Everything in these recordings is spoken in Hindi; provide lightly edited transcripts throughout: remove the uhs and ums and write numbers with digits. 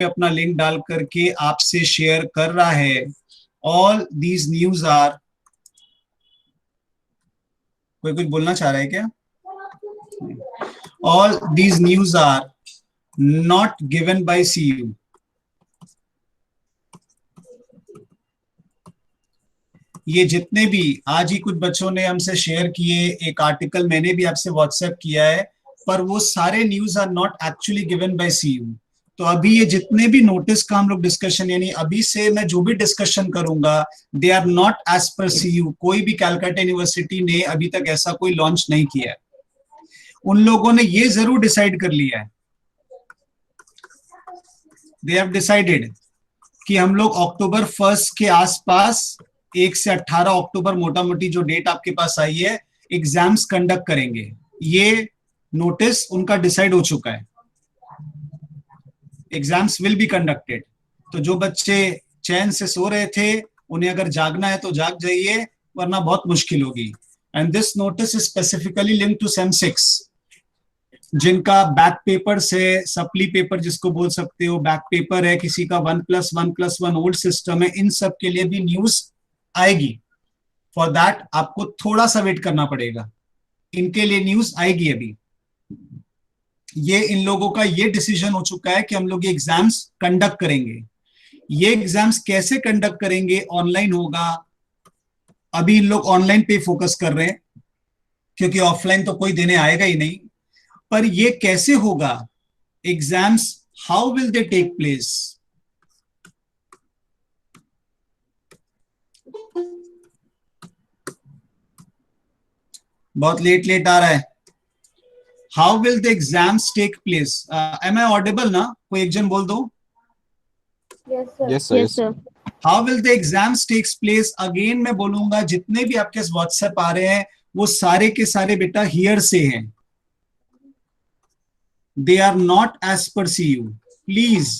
पे अपना लिंक डाल करके आपसे शेयर कर रहा है। ऑल दीज न्यूज आर, कोई कुछ बोलना चाह रहा है क्या? All these news are not given by CU। ये जितने भी आज ही कुछ बच्चों ने हमसे शेयर किए, एक आर्टिकल मैंने भी आपसे व्हाट्सएप किया है, पर वो सारे news are not actually given by CU। तो अभी ये जितने भी नोटिस का हम लोग डिस्कशन, यानी अभी से मैं जो भी डिस्कशन करूंगा, they are not as per CU। कोई भी कलकत्ता यूनिवर्सिटी ने अभी तक ऐसा कोई लॉन्च नहीं किया है। उन लोगों ने ये जरूर डिसाइड कर लिया है, दे हैव डिसाइडेड कि हम लोग अक्टूबर 1 के आसपास 1 से 18 अक्टूबर मोटा मोटी जो डेट आपके पास आई है, एग्जाम्स कंडक्ट करेंगे। ये नोटिस उनका डिसाइड हो चुका है, एग्जाम्स विल बी कंडक्टेड। तो जो बच्चे चैन से सो रहे थे, उन्हें अगर जागना है तो जाग जाइए, वरना बहुत मुश्किल होगी। And this notice is specifically link to same 6, जिनका बैक पेपर से सप्ली पेपर जिसको बोल सकते हो, बैक पेपर है, किसी का 1+1+1 ओल्ड सिस्टम है, इन सब के लिए भी न्यूज आएगी। फॉर दैट आपको थोड़ा सा वेट करना पड़ेगा, इनके लिए न्यूज आएगी अभी। ये इन लोगों का ये डिसीजन हो चुका है कि हम लोग ये एग्जाम्स कंडक्ट करेंगे। ये एग्जाम्स कैसे कंडक्ट करेंगे? ऑनलाइन होगा। अभी इन लोग ऑनलाइन पे फोकस कर रहे हैं, क्योंकि ऑफलाइन तो कोई देने आएगा ही नहीं। पर ये कैसे होगा exams, how will they take place? बहुत लेट आ रहा है। How will the exams take place? Am I audible ना? कोई एक जन बोल दो। Yes sir. How will the exams takes place? Again मैं बोलूंगा, जितने भी आपके व्हाट्सएप आ रहे हैं वो सारे के सारे बेटा हियर से हैं, they are not as per CU। Please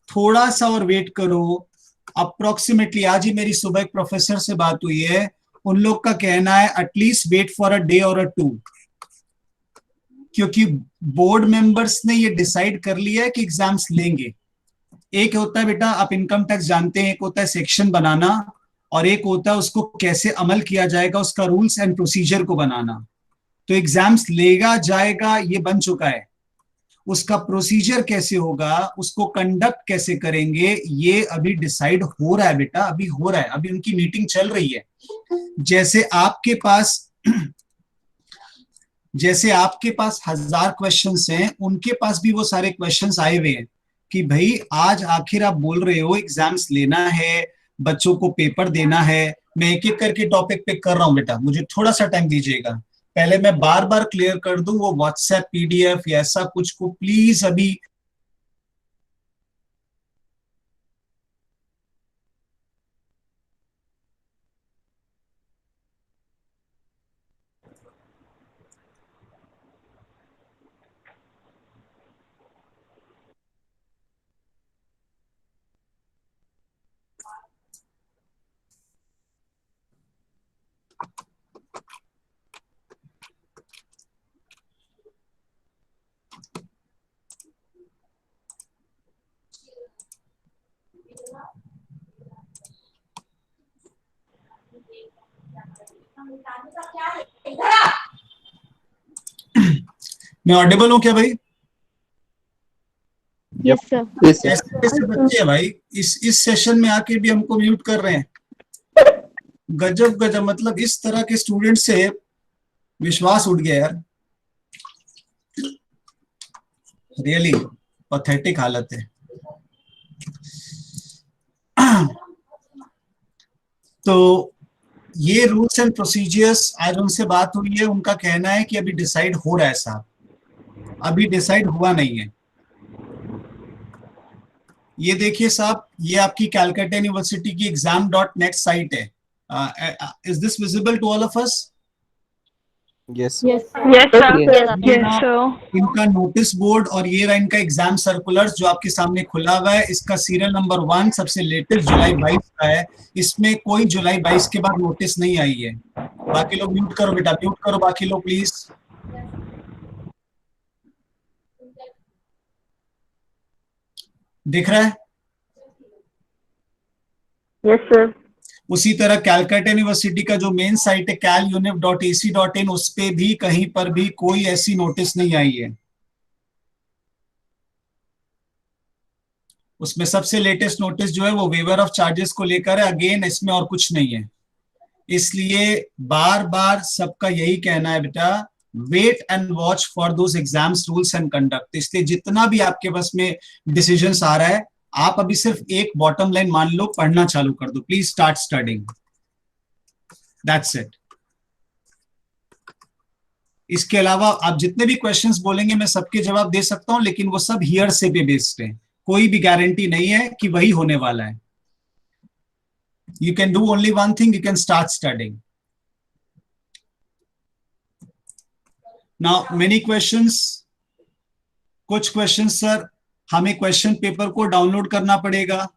थोड़ा सा और वेट करो। अप्रोक्सीमेटली आज ही मेरी सुबह एक प्रोफेसर से बात हुई है, उन लोग का कहना है at least wait for a day और अ 2, क्योंकि बोर्ड मेंबर्स ने ये डिसाइड कर लिया है कि एग्जाम्स लेंगे। एक होता है बेटा, आप इनकम टैक्स जानते हैं, एक होता है सेक्शन बनाना, और एक होता है उसको कैसे अमल किया जाएगा, उसका रूल्स एंड प्रोसीजर को बनाना। तो एग्जाम्स लेगा जाएगा, ये बन चुका है। उसका प्रोसीजर कैसे होगा, उसको कंडक्ट कैसे करेंगे, ये अभी डिसाइड हो रहा है बेटा, अभी हो रहा है, अभी उनकी मीटिंग चल रही है। जैसे आपके पास 1000 क्वेश्चंस हैं, उनके पास भी वो सारे क्वेश्चंस आए हुए हैं कि भाई आज आखिर आप बोल रहे हो एग्जाम्स लेना है, बच्चों को पेपर देना है। मैं एक एक करके टॉपिक पिक कर रहा हूं बेटा, मुझे थोड़ा सा टाइम दीजिएगा। पहले मैं बार बार क्लियर कर दूं, वो व्हाट्सएप PDF या ऐसा कुछ को प्लीज अभी मैं ऑडिबल हूं क्या भाई? Yes sir. कैसे कैसे बच्चे हैं भाई, इस सेशन में आके भी हमको म्यूट कर रहे हैं। गजब गजब, मतलब इस तरह के स्टूडेंट से विश्वास उठ गया यार, रियली पैथेटिक हालत है। तो ये रूल्स एंड प्रोसीजर्स, आज उनसे बात हुई है, उनका कहना है कि अभी डिसाइड हो रहा है साहब, अभी डिसाइड हुआ नहीं है। ये देखिए साहब, ये आपकी कैलकाटा यूनिवर्सिटी की exam.net साइट है। Is this visible to all of us? Yes ये ना इनका नोटिस बोर्ड और ये रहा इनका एग्जाम सर्कुलर्स जो आपके सामने खुला हुआ है। इसका सीरियल नंबर 1 सबसे लेटेस्ट जुलाई 22 का है। इसमें कोई जुलाई 22 के बाद नोटिस नहीं आई है। बाकी लोग म्यूट करो बेटा, म्यूट करो बाकी लोग प्लीज। दिख रहा है? Yes sir. उसी तरह कैलकाटा यूनिवर्सिटी का जो मेन साइट है caluniv.ac.in, उस पे भी कहीं पर भी कोई ऐसी नोटिस नहीं आई है। उसमें सबसे लेटेस्ट नोटिस जो है वो वेवर ऑफ चार्जेस को लेकर है, अगेन इसमें और कुछ नहीं है। इसलिए बार बार सबका यही कहना है बेटा, wait and watch for those exams rules and conduct. इसलिए जितना भी आपके पास में डिसीजंस आ रहा है, आप अभी सिर्फ एक बॉटम लाइन मान लो, पढ़ना चालू कर दो, please start studying, that's it. इसके अलावा आप जितने भी क्वेश्चंस बोलेंगे मैं सबके जवाब दे सकता हूं, लेकिन वो सब हियर से पे बेस्ड है, कोई भी गारंटी नहीं है कि वही होने वाला है। You can do only one thing, you can start studying. Now many questions, कुछ क्वेश्चंस सर हमें क्वेश्चन पेपर को डाउनलोड करना पड़ेगा,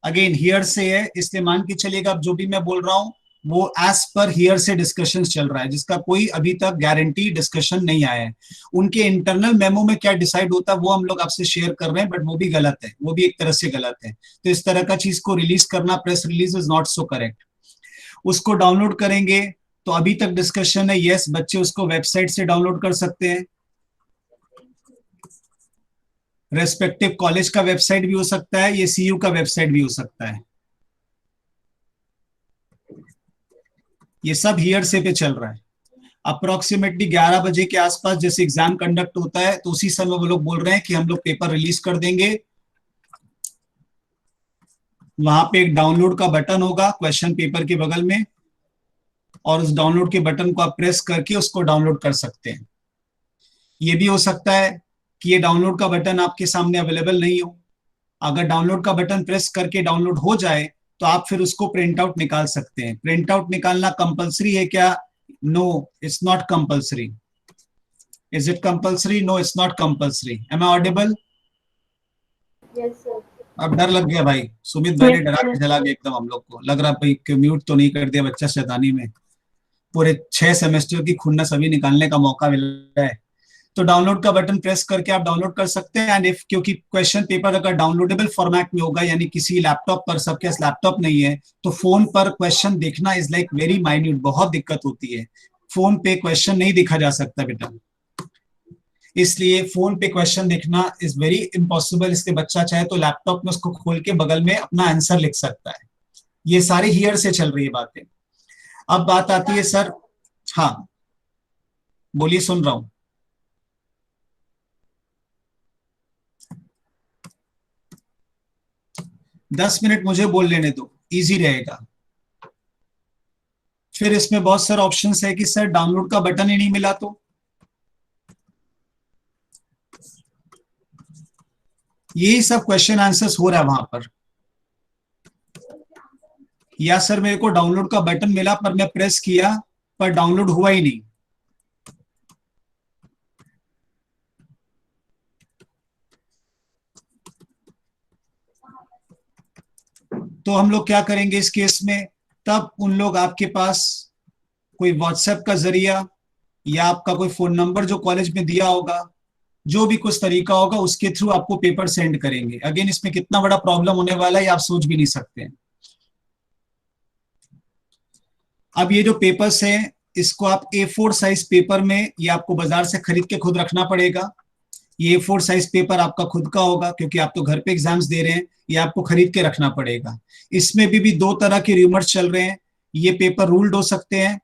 अगेन हियर से है, इसलिए मान के चलिएगा अब जो भी मैं बोल रहा हूं वो एज पर हियर से डिस्कशन चल रहा है, जिसका कोई अभी तक गारंटी डिस्कशन नहीं आया है। उनके इंटरनल मेमो में क्या डिसाइड होता है वो हम लोग आपसे शेयर कर रहे हैं, बट वो भी गलत है, वो भी एक तरह से गलत है। तो इस तरह का चीज को रिलीज करना, press release is not so correct. उसको डाउनलोड करेंगे तो अभी तक डिस्कशन है, यस बच्चे उसको वेबसाइट से डाउनलोड कर सकते हैं, रेस्पेक्टिव कॉलेज का वेबसाइट भी हो सकता है, ये सीयू का वेबसाइट भी हो सकता है। ये सब हियर से पे चल रहा है। अप्रोक्सीमेटली 11 बजे के आसपास जैसे एग्जाम कंडक्ट होता है तो उसी समय वो लोग बोल रहे हैं कि हम लोग पेपर रिलीज कर देंगे। वहां पे एक डाउनलोड का बटन होगा क्वेश्चन पेपर के बगल में, और उस डाउनलोड के बटन को आप प्रेस करके उसको डाउनलोड कर सकते हैं। ये भी हो सकता है कि ये डाउनलोड का बटन आपके सामने अवेलेबल नहीं हो। अगर डाउनलोड का बटन प्रेस करके डाउनलोड हो जाए तो आप फिर उसको प्रिंट आउट निकाल सकते हैं। प्रिंट आउट निकालना कंपलसरी है क्या? No, it's not compulsory. Is it compulsory? No, it's not compulsory. Am I audible? Yes sir. अब डर लग गया भाई, सुमित भाई ने डरा के चला गया एकदम, हम लोग को लग रहा भाई म्यूट तो नहीं कर दिया बच्चा शैतानी में। पूरे 6 सेमेस्टर की खुन्नस अभी निकालने का मौका मिला है। तो डाउनलोड का बटन प्रेस करके आप डाउनलोड कर सकते हैं। एंड इफ, क्योंकि क्वेश्चन पेपर अगर डाउनलोडेबल फॉर्मेट में होगा, यानी किसी लैपटॉप पर, सबके पास लैपटॉप नहीं है, तो फोन पर क्वेश्चन देखना इज लाइक वेरी माइन्यूट, बहुत दिक्कत होती है। फोन पे क्वेश्चन नहीं दिखा जा सकता बेटा, इसलिए फोन पे क्वेश्चन देखना इज वेरी इम्पॉसिबल। इसलिए बच्चा चाहे तो लैपटॉप में उसको खोल के बगल में अपना आंसर लिख सकता है। ये सारी हियर से चल रही है बातें। अब बात आती है सर, हाँ बोलिए, सुन रहा हूं। दस मिनट मुझे बोल लेने दो, इजी रहेगा। फिर इसमें बहुत सारे ऑप्शंस है कि सर डाउनलोड का बटन ही नहीं मिला तो यही सब क्वेश्चन आंसर्स हो रहा है वहां पर। या सर मेरे को डाउनलोड का बटन मिला पर मैं प्रेस किया पर डाउनलोड हुआ ही नहीं। तो हम लोग क्या करेंगे इस केस में? तब उन लोग आपके पास कोई व्हाट्सएप का जरिया या आपका कोई फोन नंबर जो कॉलेज में दिया होगा, जो भी कुछ तरीका होगा उसके थ्रू आपको पेपर सेंड करेंगे। अगेन इसमें कितना बड़ा प्रॉब्लम होने वाला है आप सोच भी नहीं सकते हैं। अब ये जो पेपर्स हैं इसको आप A4 साइज पेपर में, ये आपको बाजार से खरीद के खुद रखना पड़ेगा। ये A4 साइज पेपर आपका खुद का होगा क्योंकि आप तो घर पे एग्जाम्स दे रहे हैं, ये आपको खरीद के रखना पड़ेगा। इसमें भी दो तरह के रूमर्स चल रहे हैं, ये पेपर रूल्ड हो सकते हैं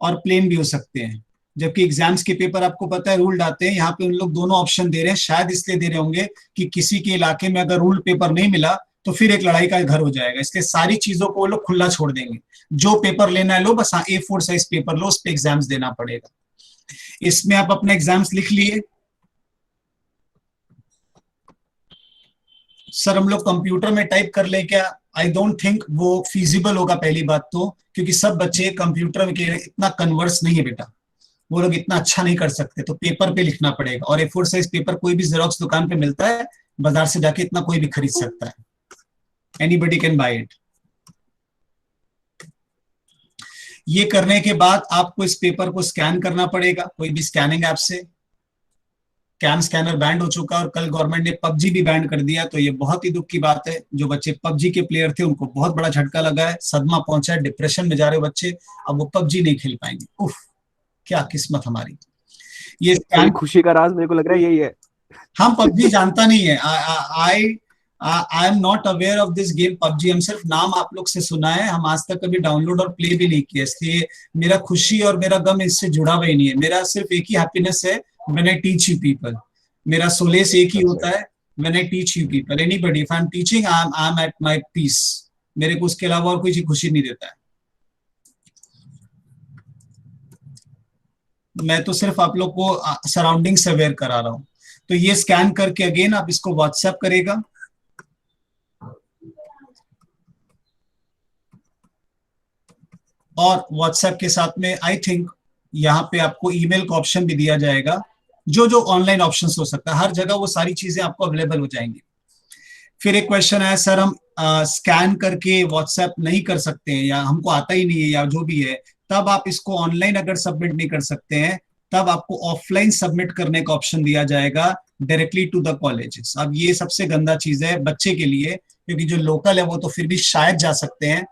और प्लेन भी हो सकते हैं। जबकि एग्जाम्स के पेपर आपको पता है रूल्ड आते हैं, यहाँ पे उन लोग दोनों ऑप्शन दे रहे हैं। शायद इसलिए दे रहे होंगे कि किसी के इलाके में अगर रूल्ड पेपर नहीं मिला तो फिर एक लड़ाई का घर हो जाएगा, इसलिए सारी चीजों को वो लोग खुला छोड़ देंगे। जो पेपर लेना है लो, बस A4 साइज पेपर लो, उस पर एग्जाम्स देना पड़ेगा। इसमें आप अपने एग्जाम्स लिख लिए। सर हम लोग कंप्यूटर में टाइप कर ले क्या? आई डोंट थिंक वो फीजिबल होगा पहली बात तो, क्योंकि सब बच्चे कंप्यूटर में इतना कन्वर्स नहीं है बेटा, वो लोग इतना अच्छा नहीं कर सकते, तो पेपर पे लिखना पड़ेगा। और A4 साइज पेपर कोई भी जेरोक्स दुकान पे मिलता है, बाजार से जाके इतना कोई भी खरीद सकता है, एनीबडी कैन बाय इट। ये करने के बाद आपको इस पेपर को स्कैन करना पड़ेगा कोई भी स्कैनिंग ऐप से। कैम स्कैनर बैंड हो चुका है और कल गवर्नमेंट ने पबजी भी बैंड कर दिया, तो ये बहुत ही दुख की बात है। जो बच्चे पबजी के प्लेयर थे उनको बहुत बड़ा झटका लगा है, सदमा पहुंचा है, डिप्रेशन में जा रहे बच्चे, अब वो पबजी नहीं खेल पाएंगे। उफ, क्या किस्मत हमारी। ये मेरी खुशी का राज मेरे को लग रहा है यही है। हम पबजी जानता नहीं है, I am not aware of this game PUBG. हम सिर्फ नाम आप लोग से सुना है, हम आज तक कभी डाउनलोड और प्ले भी नहीं किया, इसलिए मेरा खुशी और मेरा गम इससे जुड़ा हुआ ही नहीं है। मेरा सिर्फ एक ही हैप्पीनेस है, when I teach you people. मेरा सोलेस एक ही होता है, when I teach you people. Anybody, if I am teaching, I am at my peace. मेरे को उसके अलावा और कोई चीज खुशी नहीं देता है। मैं तो सिर्फ आप लोग को सराउंडिंग से अवेयर करा रहा हूं। तो ये स्कैन करके अगेन आप इसको व्हाट्सएप करेगा, और व्हाट्सएप के साथ में आई थिंक यहाँ पे आपको ईमेल का ऑप्शन भी दिया जाएगा। जो जो ऑनलाइन ऑप्शंस हो सकता है, हर जगह वो सारी चीजें आपको अवेलेबल हो जाएंगी। फिर एक क्वेश्चन है, सर हम स्कैन करके व्हाट्सएप नहीं कर सकते हैं, या हमको आता ही नहीं है, या जो भी है, तब आप इसको ऑनलाइन अगर सबमिट नहीं कर सकते हैं, तब आपको ऑफलाइन सबमिट करने का ऑप्शन दिया जाएगा डायरेक्टली टू द कॉलेजेस। अब ये सबसे गंदा चीज है बच्चे के लिए, क्योंकि जो लोकल है वो तो फिर भी शायद जा सकते हैं,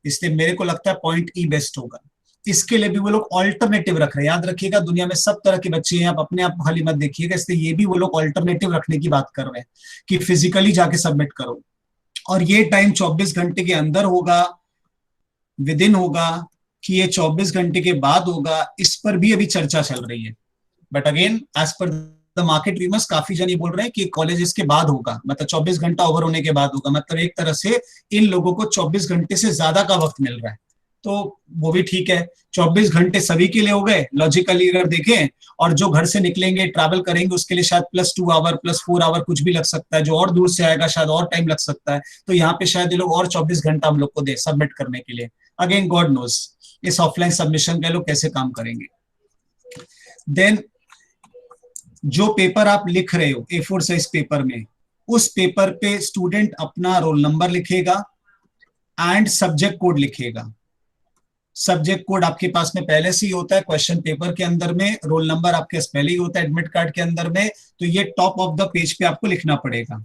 इसलिए मेरे को लगता है पॉइंट ई बेस्ट होगा। इसके लिए भी वो लोग ऑल्टरनेटिव रख रहे हैं। याद रखिएगा, दुनिया में सब तरह के बच्चे हैं, आप अपने आप खाली मत देखिएगा, इसलिए ये भी वो लोग ऑल्टरनेटिव रखने की बात कर रहे हैं कि फिजिकली जाके सबमिट करो, और ये टाइम 24 घंटे के अंदर होगा, विद इन होगा, कि ये 24 घंटे के बाद होगा, इस पर भी अभी चर्चा चल रही है। But again as per the market rumours, काफी जन ये बोल रहे हैं कि कॉलेज इसके बाद होगा, मतलब 24 घंटा ओवर होने के बाद होगा। मतलब एक तरह से इन लोगों को 24 घंटे से ज्यादा का वक्त मिल रहा है, तो वो भी ठीक है। 24 घंटे सभी के लिए हो गए लॉजिकली अगर देखें, और जो घर से निकलेंगे ट्रैवल करेंगे उसके लिए शायद +2 आवर +4 आवर कुछ भी लग सकता है, जो और दूर से आएगा शायद और टाइम लग सकता है, तो यहाँ पे शायद ये लोग और 24 घंटा हम लोग को दे सबमिट करने के लिए। अगेन गॉड नोज इस ऑफलाइन सबमिशन के लोग कैसे काम करेंगे। देन जो पेपर आप लिख रहे हो A4 साइज पेपर में, उस पेपर पे स्टूडेंट अपना रोल नंबर लिखेगा एंड सब्जेक्ट कोड लिखेगा। सब्जेक्ट कोड आपके पास में पहले से ही होता है क्वेश्चन पेपर के अंदर में, रोल नंबर आपके पास पहले ही होता है एडमिट कार्ड के अंदर में, तो ये टॉप ऑफ द पेज पे आपको लिखना पड़ेगा।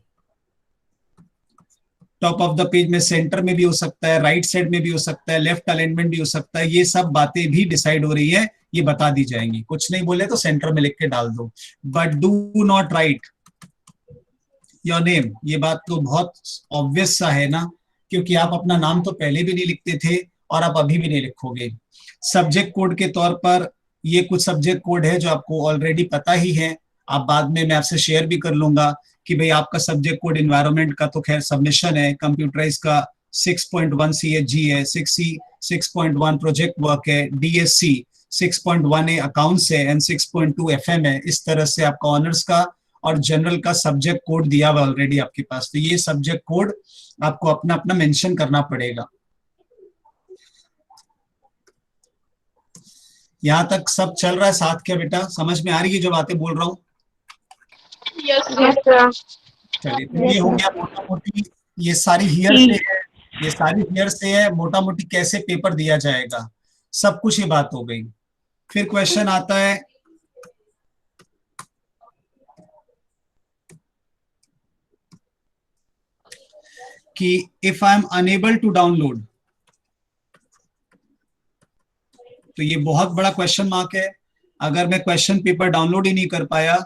टॉप ऑफ द पेज में सेंटर में भी हो सकता है, राइट साइड में भी हो सकता है, लेफ्ट अलाइनमेंट भी हो सकता है, ये सब बातें भी डिसाइड हो रही है, ये बता दी जाएंगी। कुछ नहीं बोले तो सेंटर में लिख के डाल दो, but do not right your name. ये बात तो बहुत ऑब्वियस सा है ना, क्योंकि आप अपना नाम तो पहले भी नहीं लिखते थे और आप अभी भी नहीं लिखोगे। सब्जेक्ट कोड के तौर पर ये कुछ सब्जेक्ट कोड है जो आपको ऑलरेडी पता ही है, आप बाद में मैं आपसे शेयर भी कर लूंगा कि भाई आपका सब्जेक्ट कोड एनवायरनमेंट का तो खैर सबमिशन है, कंप्यूटराइज का 6.1 CHG है, 6.1 प्रोजेक्ट वर्क है, DSC 6.1 अकाउंट्स है एंड 6.2 FM है। इस तरह से आपका ऑनर्स का और जनरल का सब्जेक्ट कोड दिया हुआ ऑलरेडी आपके पास, तो ये सब्जेक्ट कोड आपको अपना अपना मेंशन करना पड़ेगा। यहाँ तक सब चल रहा है साथ क्या बेटा, समझ में आ रही है जो बातें बोल रहा हूँ? Yes, sir. चलिए, तो ये हो गया मोटा मोटी, ये सारी हियर से है, ये सारी हियर से है मोटा मोटी कैसे पेपर दिया जाएगा, सब कुछ ये बात हो गई। फिर क्वेश्चन आता है कि if I am unable to download, तो ये बहुत बड़ा क्वेश्चन मार्क है। अगर मैं क्वेश्चन पेपर डाउनलोड ही नहीं कर पाया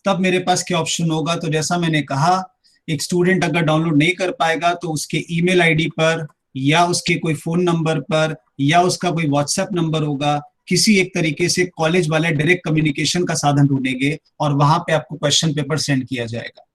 तब मेरे पास क्या ऑप्शन होगा? तो जैसा मैंने कहा, एक स्टूडेंट अगर डाउनलोड नहीं कर पाएगा तो उसके ईमेल आईडी पर या उसके कोई फोन नंबर पर या उसका कोई व्हाट्सएप नंबर होगा, किसी एक तरीके से कॉलेज वाले डायरेक्ट कम्युनिकेशन का साधन ढूंढेंगे और वहां पे आपको क्वेश्चन पेपर सेंड किया जाएगा।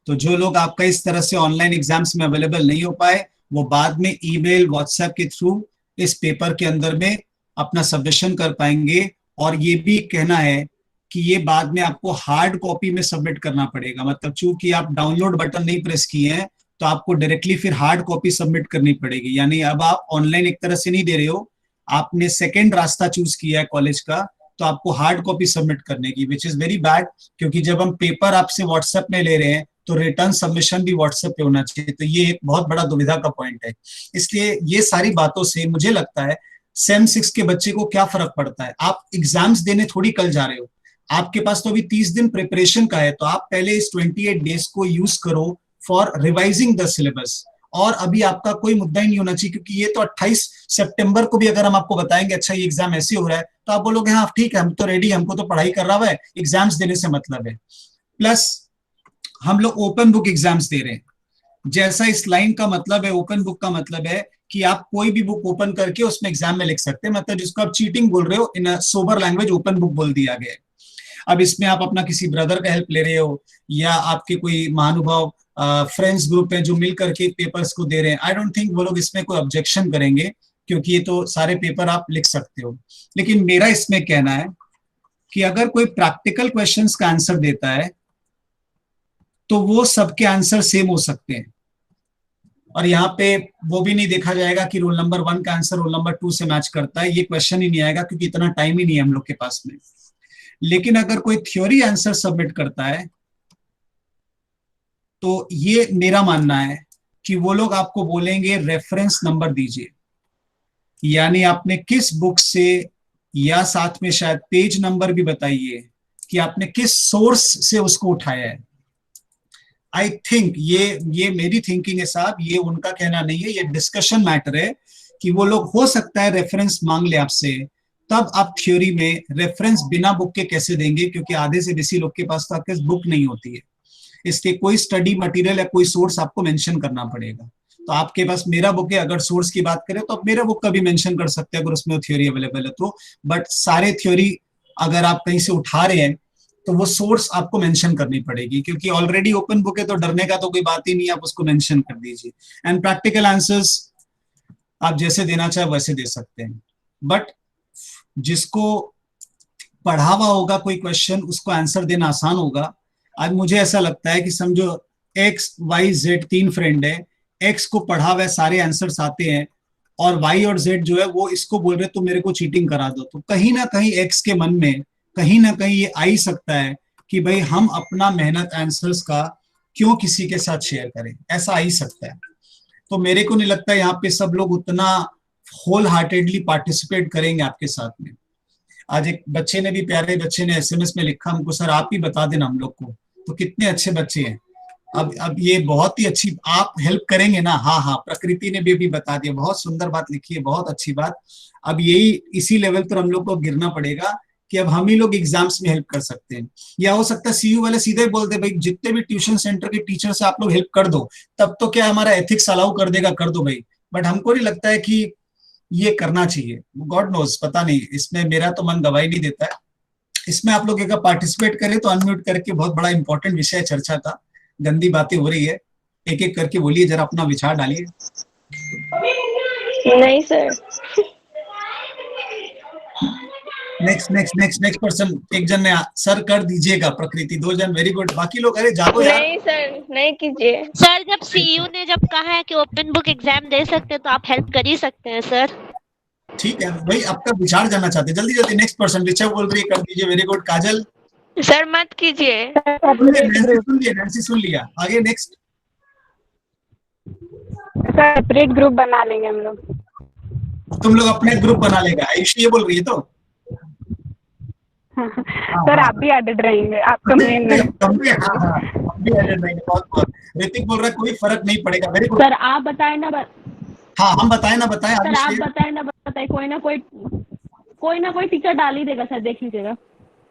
तो जो लोग आपका इस तरह से ऑनलाइन एग्जाम्स में अवेलेबल नहीं हो पाए, वो बाद में ईमेल व्हाट्सएप के थ्रू इस पेपर के अंदर में अपना सबमिशन कर पाएंगे। और ये भी कहना है कि ये बाद में आपको हार्ड कॉपी में सबमिट करना पड़ेगा, मतलब चूंकि आप डाउनलोड बटन नहीं प्रेस किए हैं तो आपको डायरेक्टली फिर हार्ड कॉपी सबमिट करनी पड़ेगी। यानी अब आप ऑनलाइन एक तरह से नहीं दे रहे हो, आपने सेकेंड रास्ता चूज किया है कॉलेज का, तो आपको हार्ड कॉपी सबमिट करने की, विच इज वेरी बैड, क्योंकि जब हम पेपर आपसे व्हाट्सएप में ले रहे हैं तो रिटर्न सबमिशन भी व्हाट्सएप पे होना चाहिए। तो ये एक बहुत बड़ा दुविधा का पॉइंट है। इसलिए ये सारी बातों से मुझे लगता है सेम 6 के बच्चे को क्या फर्क पड़ता है? आप एग्जाम्स देने थोड़ी कल जा रहे हो, आपके पास तो अभी 30 दिन प्रिपरेशन का है, तो आप पहले इस 28 डेज को यूज करो फॉर रिवाइजिंग द सिलेबस। और अभी आपका कोई मुद्दा ही नहीं होना चाहिए, क्योंकि ये तो 28 सितंबर को भी अगर हम आपको बताएंगे अच्छा ये एग्जाम ऐसे हो रहा है, तो आप बोलोगे हाँ ठीक है हम तो रेडी, हमको तो पढ़ाई कर रहा है, एग्जाम्स देने से मतलब है। प्लस हम लोग ओपन बुक एग्जाम्स दे रहे हैं, जैसा इस लाइन का मतलब है, ओपन बुक का मतलब है कि आप कोई भी बुक ओपन करके उसमें एग्जाम में लिख सकते हैं, मतलब जिसको आप चीटिंग बोल रहे हो, इन सोबर लैंग्वेज ओपन बुक बोल दिया गया है। अब इसमें आप अपना किसी ब्रदर का हेल्प ले रहे हो, या आपके कोई महानुभाव फ्रेंड्स ग्रुप है जो मिल करके पेपर्स को दे रहे हैं, आई डोंट थिंक वो लोग इसमें कोई ऑब्जेक्शन करेंगे, क्योंकि ये तो सारे पेपर आप लिख सकते हो। लेकिन मेरा इसमें कहना है कि अगर कोई प्रैक्टिकल क्वेश्चंस का आंसर देता है तो वो सबके आंसर सेम हो सकते हैं, और यहाँ पे वो भी नहीं देखा जाएगा कि रोल नंबर 1 का आंसर रोल नंबर 2 से मैच करता है, ये क्वेश्चन ही नहीं आएगा, क्योंकि इतना टाइम ही नहीं है हम लोग के पास में। लेकिन अगर कोई थ्योरी आंसर सबमिट करता है तो ये मेरा मानना है कि वो लोग आपको बोलेंगे रेफरेंस नंबर दीजिए, यानी आपने किस बुक से, या साथ में शायद पेज नंबर भी बताइए कि आपने किस सोर्स से उसको उठाया है। आई थिंक ये मेरी थिंकिंग है साहब, ये उनका कहना नहीं है, ये डिस्कशन मैटर है कि वो लोग हो सकता है रेफरेंस मांग ले आपसे, तब आप थ्योरी में रेफरेंस बिना बुक के कैसे देंगे, क्योंकि आधे से बेसी लोग के पास तो आपके बुक नहीं होती है, इसलिए कोई स्टडी मटेरियल या कोई सोर्स आपको मेंशन करना पड़ेगा। तो आपके पास मेरा बुक है, अगर सोर्स की बात करें तो आप मेरा बुक का भी मेंशन कर सकते हैं अगर उसमें थ्योरी अवेलेबल है तो, बट सारे थ्योरी अगर आप कहीं से उठा रहे हैं तो वो सोर्स आपको मेंशन करनी पड़ेगी, क्योंकि ऑलरेडी ओपन बुक है तो डरने का तो कोई बात ही नहीं, आप उसको मेंशन कर दीजिए। एंड प्रैक्टिकल आंसर्स आप जैसे देना चाहे वैसे दे सकते हैं, बट जिसको पढ़ा हुआ होगा कोई क्वेश्चन उसको आंसर देना आसान होगा। आज मुझे ऐसा लगता है कि समझो एक्स वाई जेड 3 फ्रेंड है, एक्स को पढ़ा हुआ सारे आंसर्स आते हैं, और वाई और जेड जो है वो इसको बोल रहे तो मेरे को चीटिंग करा दो, तो कहीं ना कहीं एक्स के मन में कहीं ना कहीं ये आ ही सकता है कि भाई हम अपना मेहनत आंसर्स का क्यों किसी के साथ शेयर करें, ऐसा आ ही सकता है। तो मेरे को नहीं लगता यहाँ पे सब लोग उतना होल हार्टेडली पार्टिसिपेट करेंगे आपके साथ में। आज एक बच्चे ने भी, प्यारे बच्चे ने एसएमएस में लिखा हमको, सर आप ही बता देना हम लोग को, तो कितने अच्छे बच्चे हैं। अब ये बहुत ही अच्छी, आप हेल्प करेंगे ना? हाँ हाँ, प्रकृति ने भी अभी बता दिया, बहुत सुंदर बात लिखी है, बहुत अच्छी बात। अब यही इसी लेवल पर हम लोग को गिरना पड़ेगा कि अब हम ही लोग एग्जाम्स में हेल्प कर सकते हैं, या हो सकता है सीयू वाले सीधे बोल दे भाई जितने भी ट्यूशन सेंटर के टीचर से आप लोग हेल्प कर दो, तब तो क्या हमारा एथिक्स अलाउ कर देगा, कर दो भाई। बट हमको नहीं लगता है कि ये करना चाहिए, गॉड नोज, पता नहीं, इसमें मेरा तो मन गवाही नहीं देता है। इसमें आप लोग अगर पार्टिसिपेट करें तो अनम्यूट करके, बहुत बड़ा इंपॉर्टेंट विषय चर्चा का, गंदी बातें हो रही है, एक एक करके बोलिए, जरा अपना विचार डालिए। नहीं सर। नेक्स्ट पर्सन, एक जन ने सर कर दीजिएगा, प्रकृति 2 जन, वेरी गुड, बाकी लोग अरे जागो यार। नहीं सर, नहीं कीजिए सर। जब सीयू ने जब कहा है कि ओपन बुक एग्जाम दे सकते हैं तो आप हेल्प कर ही सकते हैं सर। ठीक है भाई, आपका विचार जानना चाहते हैं, जल्दी जल्दी। नेक्स्ट पर्सन, रिचा बोल रही है, कर दीजिए, वेरी गुड। काजल सर, मत कीजिए। नैन्सी सुन लिया, आगे नेक्स्ट। सर सेपरेट ग्रुप बना लेंगे हम लोग। तुम लोग अपने ग्रुप बना लेगा, आयुषी ये बोल रही है तो सर आप भी एडेड रहेंगे, आपका मेन है। हम भी एडेड रहेंगे, बहुत बहुत। ऋतिक बोल रहा है कोई फर्क नहीं पड़ेगा, वेरी गुड। सर आप बताएं ना हाँ हम बताएं ना बताएं, सर आप बताएं ना बताएं, कोई ना कोई टीचर डाल ही देगा सर, देख लीजिएगा।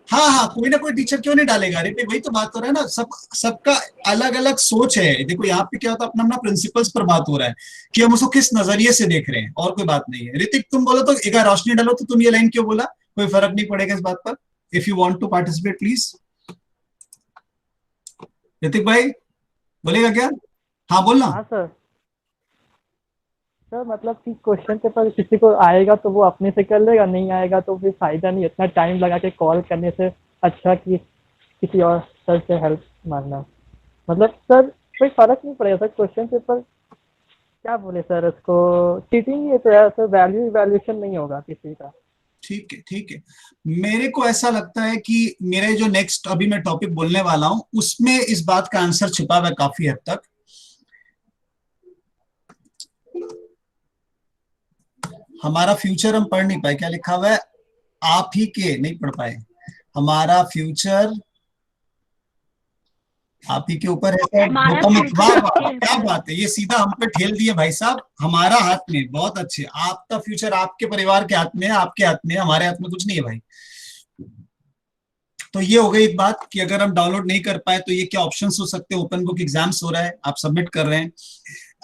हाँ हाँ, कोई ना कोई टीचर क्यों नहीं डालेगा, अरे वही तो बात हो रहा है ना, सबका अलग अलग सोच है। देखो यहाँ पे क्या होता है, अपना अपना प्रिंसिपल्स पर बात हो रहा है कि हम उसको किस नजरिए से देख रहे हैं, और कोई बात नहीं है। ऋतिक तुम बोलो तो एक रोशनी डालो, तो तुम ये लाइन क्यों बोला, कोई फर्क नहीं पड़ेगा इस बात पर। If you want to participate please. Hrithik भाई बोलेगा क्या? हाँ बोलना। हाँ सर। सर मतलब कि क्वेश्चन पेपर किसी को आएगा तो वो अपने से कर लेगा, नहीं आएगा तो फिर फायदा नहीं, इतना टाइम लगा के कॉल करने से अच्छा कि किसी और सर से हेल्प मांगना। मतलब सर कोई फर्क नहीं पड़ेगा सर, क्वेश्चन पेपर क्या बोले सर, उसको चीटिंग ही तो है सर, वैल्यू इवैल्यूएशन नहीं होगा किसी का। ठीक है ठीक है, मेरे को ऐसा लगता है कि मेरे जो नेक्स्ट अभी मैं टॉपिक बोलने वाला हूं उसमें इस बात का आंसर छिपा हुआ है काफी हद तक। हमारा फ्यूचर हम पढ़ नहीं पाए, क्या लिखा हुआ है? आप ही के, नहीं पढ़ पाए। हमारा फ्यूचर आप ही के ऊपर है। हमारा धोखा मत, future वाह आपके वाह, क्या ऊपर। बात है, ये सीधा हम पे ठेल दिए भाई साहब। हमारा हाथ में, बहुत अच्छे। आपका फ्यूचर आपके परिवार के हाथ में है, आपके हाथ में है, हमारे हाथ में कुछ नहीं है भाई। तो ये हो गई एक बात कि अगर हम डाउनलोड नहीं कर पाए तो ये क्या ऑप्शंस हो सकते हैं। ओपन बुक एग्जाम्स हो रहा है, आप सबमिट कर रहे हैं।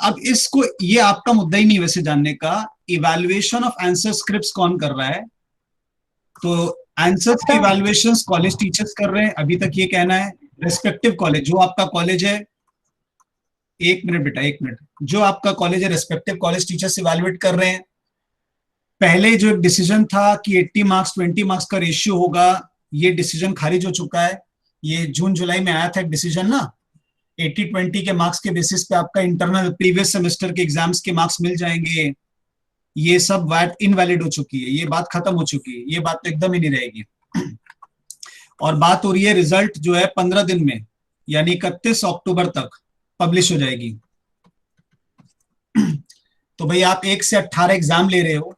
अब इसको, ये आपका मुद्दा ही नहीं वैसे जानने का, इवैल्यूएशन ऑफ आंसर स्क्रिप्ट्स कौन कर रहा है? तो आंसर्स की इवैल्यूएशन कॉलेज टीचर्स कर रहे हैं अभी तक, ये कहना है। रेस्पेक्टिव कॉलेज, जो आपका कॉलेज है, एक मिनट बेटा, एक मिनट, जो आपका कॉलेज है रेस्पेक्टिव कॉलेज टीचर्स इवैल्यूएट कर रहे हैं। पहले जो डिसीजन था कि 80 मार्क्स 20 मार्क्स का रेशियो होगा, ये डिसीजन खारिज हो चुका है। ये जून जुलाई में आया था एक डिसीजन ना, 80-20 के मार्क्स के बेसिस पे आपका इंटरनल प्रीवियस सेमेस्टर के एग्जाम्स के मार्क्स मिल जाएंगे। ये सब बात इनवैलिड हो चुकी है, ये बात खत्म हो चुकी है, ये बात तो एकदम ही नहीं रहेगी। और बात हो रही है रिजल्ट जो है 15 दिन में, यानी 31 अक्टूबर तक पब्लिश हो जाएगी। तो भाई आप 1 से 18 एग्जाम ले रहे हो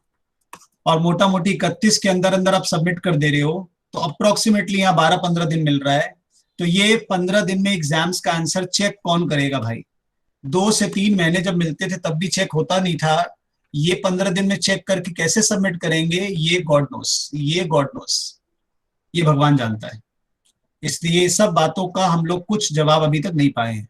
और मोटा मोटी 31 के अंदर अंदर आप सबमिट कर दे रहे हो, तो अप्रोक्सीमेटली यहाँ 12-15 दिन मिल रहा है। तो ये 15 दिन में एग्जाम्स का आंसर चेक कौन करेगा भाई? 2 से 3 महीने जब मिलते थे तब भी चेक होता नहीं था, ये 15 दिन में चेक करके कैसे सबमिट करेंगे? ये गॉड नोस, ये गॉड नोस, ये भगवान जानता है। इसलिए सब बातों का हम लोग कुछ जवाब अभी तक नहीं पाए हैं।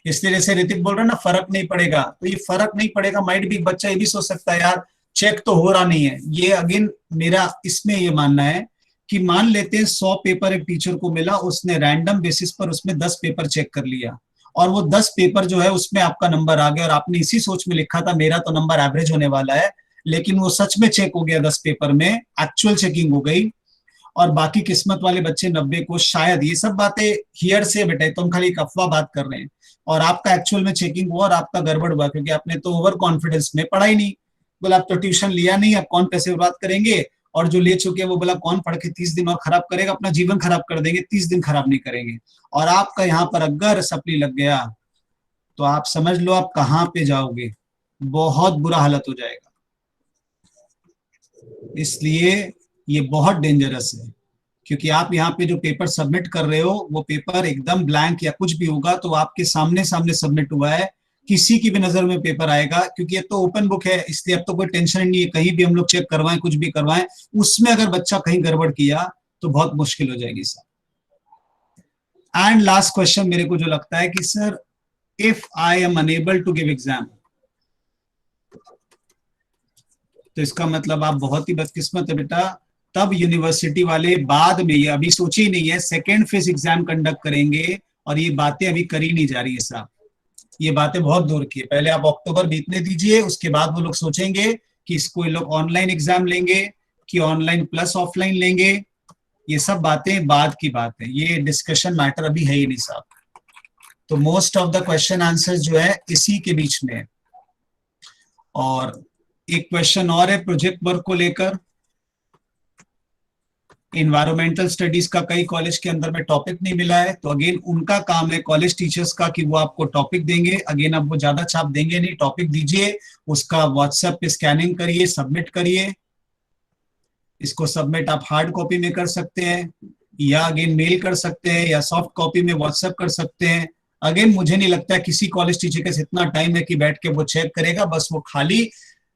इसलिए जैसे ऋतिक बोल रहा है ना, फर्क नहीं पड़ेगा, तो ये फर्क नहीं पड़ेगा। माइट भी बच्चा ये भी सोच सकता है यार चेक तो हो रहा नहीं है। ये अगेन मेरा इसमें ये मानना है कि मान लेते हैं 100 पेपर एक टीचर को मिला, उसने रैंडम बेसिस पर उसमें 10 पेपर चेक कर लिया और वो 10 पेपर जो है उसमें आपका नंबर आ गया और आपने इसी सोच में लिखा था मेरा तो नंबर एवरेज होने वाला है, लेकिन वो सच में चेक हो गया 10 पेपर में, एक्चुअल चेकिंग हो गई और बाकी किस्मत वाले बच्चे 90 को शायद। ये सब बातें हियर से बेटा, तो हम खाली एक अफवाह बात कर रहे हैं और आपका एक्चुअल में चेकिंग हुआ और आपका गड़बड़ हुआ क्योंकि आपने तो ओवर कॉन्फिडेंस में पढ़ा ही नहीं। बोला आप तो ट्यूशन लिया नहीं, अब कौन पैसे बर्बाद करेंगे, और जो ले चुके हैं वो बोला कौन पढ़ के 30 दिन और खराब करेगा, अपना जीवन खराब कर देंगे, 30 दिन खराब नहीं करेंगे। और आपका यहाँ पर अगर सप्ली लग गया तो आप समझ लो आप कहाँ पे जाओगे, बहुत बुरा हालत हो जाएगा। इसलिए ये बहुत डेंजरस है क्योंकि आप यहाँ पे जो पेपर सबमिट कर रहे हो वो पेपर एकदम ब्लैंक या कुछ भी होगा तो आपके सामने सामने सबमिट हुआ है, किसी की भी नजर में पेपर आएगा क्योंकि ये तो ओपन बुक है। इसलिए अब तो कोई टेंशन नहीं है, कहीं भी हम लोग चेक करवाएं, कुछ भी करवाएं, उसमें अगर बच्चा कहीं गड़बड़ किया तो बहुत मुश्किल हो जाएगी सर। एंड लास्ट क्वेश्चन मेरे को जो लगता है कि sir if I am unable to give exam, तो इसका मतलब आप बहुत ही बदकिस्मत है बेटा। तब यूनिवर्सिटी वाले बाद में, ये अभी सोचे ही नहीं है, सेकेंड फेज एग्जाम कंडक्ट करेंगे और ये बातें अभी करी नहीं जा रही है साहब, ये बातें बहुत दूर की है। पहले आप अक्टूबर बीतने दीजिए, उसके बाद वो लोग सोचेंगे कि इसको ये लोग ऑनलाइन एग्जाम लेंगे कि ऑनलाइन प्लस ऑफलाइन लेंगे। ये सब बातें बाद की बात है, ये डिस्कशन मैटर अभी है ही नहीं साहब। तो most of the question answers जो है इसी के बीच में है। और एक क्वेश्चन और है प्रोजेक्ट वर्क को लेकर, इन्वायरमेंटल स्टडीज का कई कॉलेज के अंदर में टॉपिक नहीं मिला है, तो अगेन उनका काम है कॉलेज टीचर्स का कि वो आपको टॉपिक देंगे। अगेन अब वो ज्यादा छाप देंगे नहीं, टॉपिक दीजिए, उसका व्हाट्सएप पे स्कैनिंग करिए, सबमिट करिए। इसको सबमिट आप हार्ड कॉपी में कर सकते हैं या अगेन मेल कर सकते हैं या सॉफ्ट कॉपी में व्हाट्सएप कर सकते हैं। अगेन मुझे नहीं लगता है किसी कॉलेज टीचर के इतना टाइम है कि बैठ के वो चेक करेगा, बस वो खाली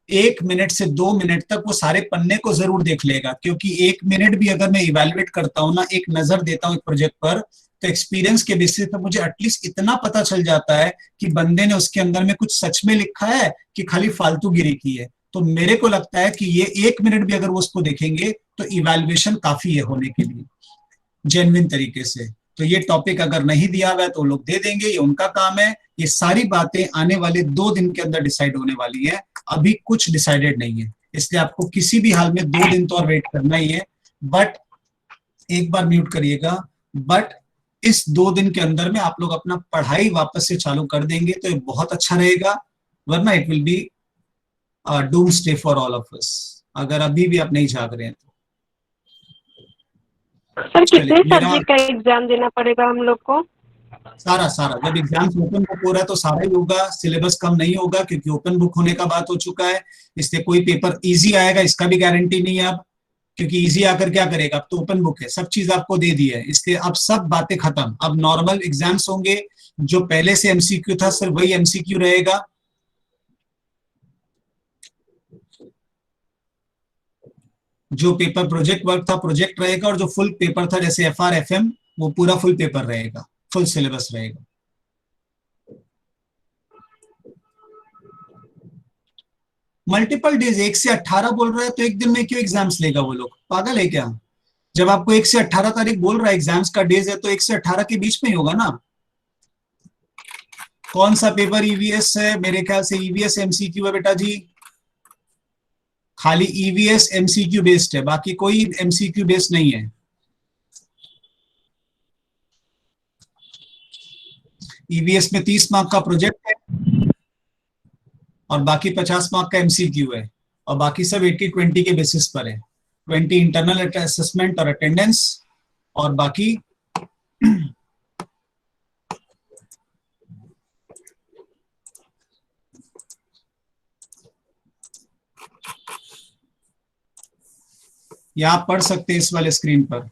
1 मिनट से 2 मिनट तक वो सारे पन्ने को जरूर देख लेगा, क्योंकि 1 मिनट भी अगर मैं इवैल्यूएट करता हूँ ना, एक नजर देता हूँ एक प्रोजेक्ट पर, तो एक्सपीरियंस के बेसिस पर मुझे एटलीस्ट इतना पता चल जाता है कि बंदे ने उसके अंदर में कुछ सच में लिखा है कि खाली फालतू गिरी की है। तो मेरे को लगता है कि ये 1 मिनट भी अगर वो उसको देखेंगे तो इवैल्यूएशन काफी है होने के लिए जेन्युइन तरीके से। तो ये टॉपिक अगर नहीं दिया हुआ है तो लोग दे देंगे, ये उनका काम है। ये सारी बातें आने वाले 2 दिन के अंदर डिसाइड होने वाली है, अभी कुछ डिसाइडेड नहीं है, इसलिए आपको किसी भी हाल में 2 दिन तो और वेट करना ही है। बट एक बार म्यूट करिएगा, बट इस 2 दिन के अंदर में आप लोग अपना पढ़ाई वापस से चालू कर देंगे तो ये बहुत अच्छा रहेगा, वरना it will be doomsday for all of अस अगर अभी भी आप नहीं जाग रहे हैं तो। सर कितने चलिए, मेरा सब्जेक्ट का एग्जाम देना पड़ेगा हम लोग को? सारा सारा जब एग्जाम्स ओपन बुक हो रहा है तो सारा ही होगा, सिलेबस कम नहीं होगा क्योंकि ओपन बुक होने का बात हो चुका है। इसलिए कोई पेपर इजी आएगा इसका भी गारंटी नहीं है अब, क्योंकि इजी आकर क्या करेगा, अब तो ओपन बुक है, सब चीज आपको दे दी है, इसलिए अब सब बातें खत्म। अब नॉर्मल एग्जाम्स होंगे, जो पहले से एमसीक्यू था सिर्फ वही एमसीक्यू रहेगा। जो पेपर प्रोजेक्ट वर्क था प्रोजेक्ट रहेगा, और जो फुल पेपर था जैसे एफआर एफएम वो पूरा फुल पेपर रहेगा, फुल सिलेबस रहेगा। मल्टीपल डेज, 1 से 18 बोल रहा है तो एक दिन में क्यों एग्जाम्स लेगा वो लोग, पागल है क्या? जब आपको 1 से 18 तारीख बोल रहा है एग्जाम्स का डेज है तो 1 से 18 के बीच में ही होगा ना। कौन सा पेपर ईवीएस है? मेरे ख्याल से ईवीएस एमसीक्यू है बेटा जी, खाली ईवीएस एमसीक्यू बेस्ड है, बाकी कोई एमसीक्यू बेस्ड नहीं है। ईवीएस में 30 मार्क का प्रोजेक्ट है और बाकी 50 मार्क का एमसीक्यू है, और बाकी सब 80-20 के बेसिस पर है। 20 इंटरनल असेसमेंट और अटेंडेंस, और बाकी ये आप पढ़ सकते हैं इस वाले स्क्रीन पर।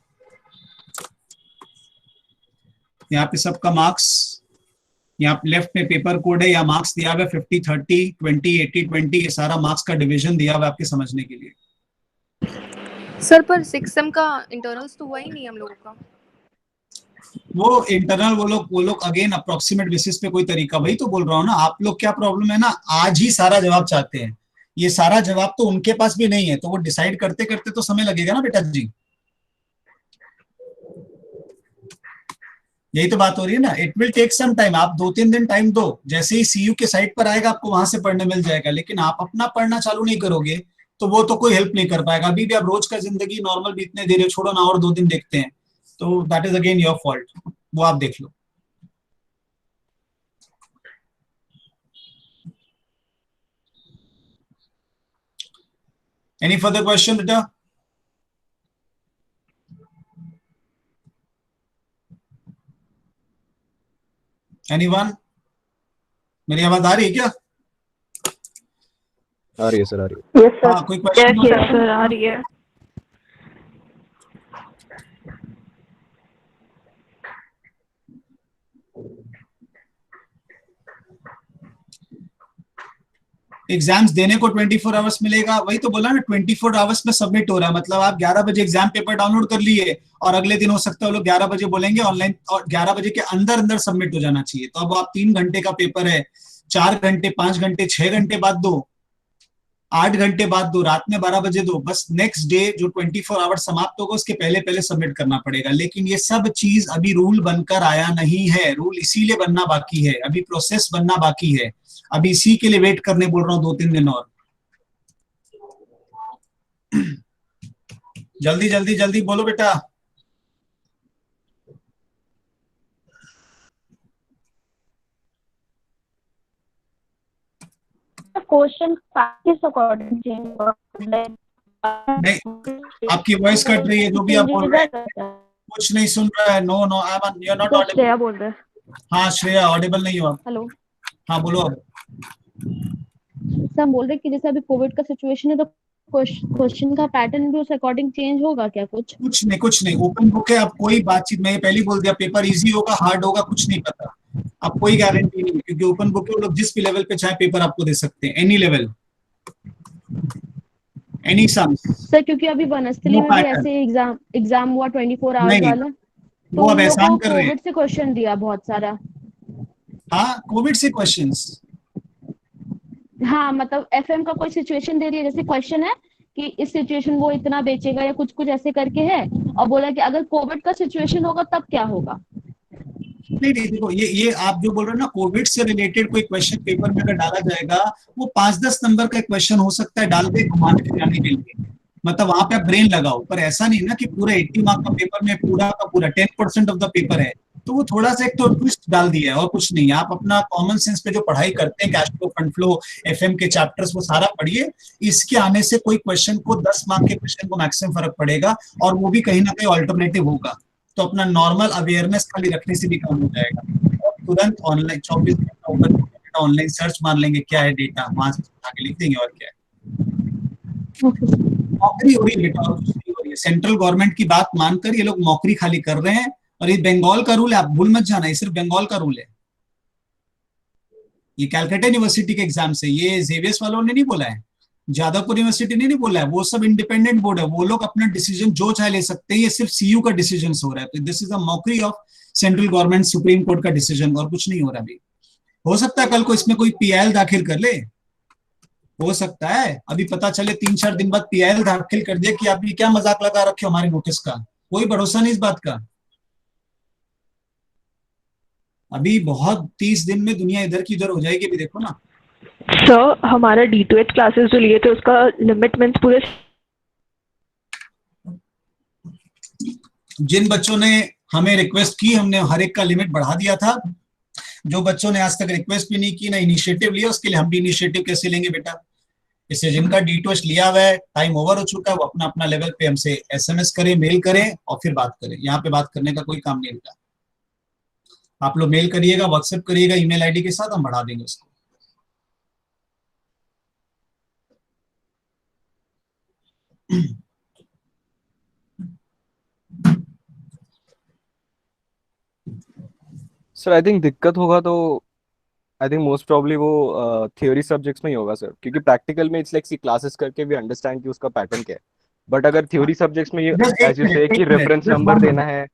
यहाँ पे सबका मार्क्स, यहाँ लेफ्ट में पेपर कोड है, या मार्क्स दिया हुआ है 50-30, 20, 80-20, ये सारा मार्क्स का डिवीजन दिया हुआ है आपके समझने के लिए। सर पर 6 सेम का इंटरनल्स तो हुआ ही नहीं हम लोगों का। वो इंटरनल वो लोग अगेन अप्रोक्सीमेट बेसिस पे कोई तरीका, वही तो बोल रहा हूँ ना। आप लोग क्या प्रॉब्लम है ना, आज ही सारा जवाब चाहते हैं, ये सारा जवाब तो उनके पास भी नहीं है, तो वो डिसाइड करते करते तो समय लगेगा ना बेटा जी। यही तो बात हो रही है ना, it will take some time. आप 2-3 दिन टाइम दो, जैसे ही सीयू के साइट पर आएगा आपको वहां से पढ़ने मिल जाएगा, लेकिन आप अपना पढ़ना चालू नहीं करोगे तो वो तो कोई हेल्प नहीं कर पाएगा। अभी भी आप रोज का जिंदगी नॉर्मल बीतने दे रहे हो, छोड़ो ना और 2 दिन देखते हैं, तो that is again your fault, वो आप देख लो। एनी फर्दर क्वेश्चन बेटा? एनीवन? मेरी आवाज आ रही है क्या? आ रही है सर, आ रही है। Yes sir. हाँ, कोई क्वेश्चन? सर आ रही है। एग्जाम्स देने को 24 आवर्स मिलेगा, वही तो बोला ना, 24 आवर्स में सबमिट हो रहा है। मतलब आप 11 बजे एग्जाम पेपर डाउनलोड कर लिए और अगले दिन हो सकता है लोग 11 बजे बोलेंगे ऑनलाइन, और 11 बजे के अंदर अंदर सबमिट हो जाना चाहिए। तो अब आप 3 घंटे का पेपर है, 4 घंटे, 5 घंटे, 6 घंटे बाद दो, 8 घंटे बाद दो, रात में 12 बजे दो, बस नेक्स्ट डे जो 24 आवर्स समाप्त होगा उसके पहले पहले सबमिट करना पड़ेगा। लेकिन ये सब चीज अभी रूल बनकर आया नहीं है, रूल इसीलिए बनना बाकी है, अभी प्रोसेस बनना बाकी है, अभी इसी के लिए वेट करने बोल रहा हूँ 2-3 दिन और। जल्दी जल्दी जल्दी बोलो बेटा। क्वेश्चन प्रैक्टिस अकॉर्डिंग चेंज, नहीं, आपकी वॉइस कट रही है, जो भी आप बोल रहे हैं कुछ नहीं सुन रहा है। No no, you are not audible. Shreya बोल रहे हैं। हाँ श्रेया, ऑडिबल नहीं हो आप। हेलो हाँ बोलो अब। सर, हम बोल रहे हैं कि जैसे अभी कोविड का सिचुएशन है तो क्वेश्चन का पैटर्न भी उस अकॉर्डिंग चेंज होगा क्या? कुछ नहीं, ओपन बुक है। अब कोई बातचीत, मैं पहले बोल दिया, पेपर इजी होगा हार्ड होगा कुछ नहीं पता, अब कोई गारंटी नहीं है, क्योंकि ओपन बुक है, वो लोग जिस भी लेवल पे चाहे पेपर आपको दे सकते हैं, एनी लेवल, एनी सम। सर क्योंकि अभी बनस्थली में भी ऐसे एग्जाम हुआ 24 आवर्स वाला, तो वो अब एहसान कर रहे हैं। कोविड से क्वेश्चन दिया बहुत सारा। हाँ, कोविड से क्वेश्चंस। हाँ मतलब एफएम का कोई सिचुएशन दे रही है, जैसे क्वेश्चन है कि इस सिचुएशन वो इतना बेचेगा या कुछ कुछ ऐसे करके है, और बोला कि अगर कोविड का सिचुएशन होगा तब क्या होगा। नहीं देखो, ये आप जो बोल रहे हो ना, कोविड से रिलेटेड कोई क्वेश्चन पेपर में अगर डाला जाएगा, वो 5-10 नंबर का क्वेश्चन हो सकता है डाल के घुमाने फिराने के लिए, मतलब वहां पे आप ब्रेन लगाओ, पर ऐसा नहीं ना कि पूरा 80 मार्क का पेपर में पूरा का पूरा 10% ऑफ द पेपर है, तो वो थोड़ा सा एक तो ट्विस्ट डाल दिया है और कुछ नहीं। आप अपना कॉमन सेंस पे जो पढ़ाई करते हैं, cash flow, fund flow, FM के चैप्टर्स, वो सारा पढ़िए। इसके आने से कोई क्वेश्चन को 10 मार्क के क्वेश्चन को मैक्सिमम फर्क पड़ेगा, और वो भी कहीं ना कहीं ऑल्टरनेटिव होगा, तो अपना नॉर्मल अवेयरनेस खाली रखने से भी काम हो जाएगा। तुरंत ऑनलाइन 24 घंटा ओपन ऑनलाइन सर्च मार लेंगे क्या है डेटा, वहां से आके लिख देंगे और क्या है। मौकरी हो रही है बेटा, और कुछ नहीं हो रही है। सेंट्रल गवर्नमेंट की बात मानकर ये लोग मौकरी खाली कर रहे हैं, और ये बंगाल का रूल है, आप भूल मत जाना, ये सिर्फ बंगाल का रूल है। ये कैलकाटा यूनिवर्सिटी के एग्जाम से, ये जेवियर्स वालों ने नहीं बोला है, जादवपुर यूनिवर्सिटी ने नहीं बोला है, वो सब इंडिपेंडेंट बोर्ड है, वो लोग अपना डिसीजन जो चाहे ले सकते हैं, ये सिर्फ सीयू का डिसीजन हो रहा है। तो this is a mockery of central government, supreme court का डिसीजन, और कुछ नहीं हो रहा अभी। हो सकता है कल को इसमें कोई पीआईएल दाखिल कर ले, हो सकता है अभी पता चले 3-4 दिन बाद पीआईएल दाखिल कर दिया कि आप ये क्या मजाक लगा रखे हो हमारे नोटिस का, कोई भरोसा नहीं इस बात का। अभी बहुत 30 दिन में दुनिया इधर की उधर हो जाएगी, अभी देखो ना। सर हमारा D2H क्लासेस जो लिए थे उसका लिमिट मीन्स पूरे जिन बच्चों ने हमें रिक्वेस्ट की, हमने हर एक का लिमिट बढ़ा दिया था। जो बच्चों ने आज तक रिक्वेस्ट भी नहीं की, ना इनिशिएटिव लिया, उसके लिए हम भी इनिशिएटिव कैसे लेंगे बेटा। इससे जिनका D2H लिया हुआ है, टाइम ओवर हो चुका है, वो अपना अपना लेवल पे हमसे SMS करें, मेल करें और फिर बात करें। यहाँ पे बात करने का कोई काम नहीं होता। आप लोग मेल करिएगा, व्हाट्सएप करिएगा ईमेल आईडी के साथ, हम बढ़ा देंगे उसको। सर आई थिंक दिक्कत होगा तो आई थिंक मोस्ट प्रॉब्ली वो थ्योरी सब्जेक्ट्स में ही होगा सर, क्योंकि प्रैक्टिकल में इट्स लाइक सी क्लासेस करके भी अंडरस्टैंड कि उसका पैटर्न क्या है। बट अगर थ्योरी सब्जेक्ट्स में ये Just एज यू से कि रेफरेंस just नंबर one देना minute. है।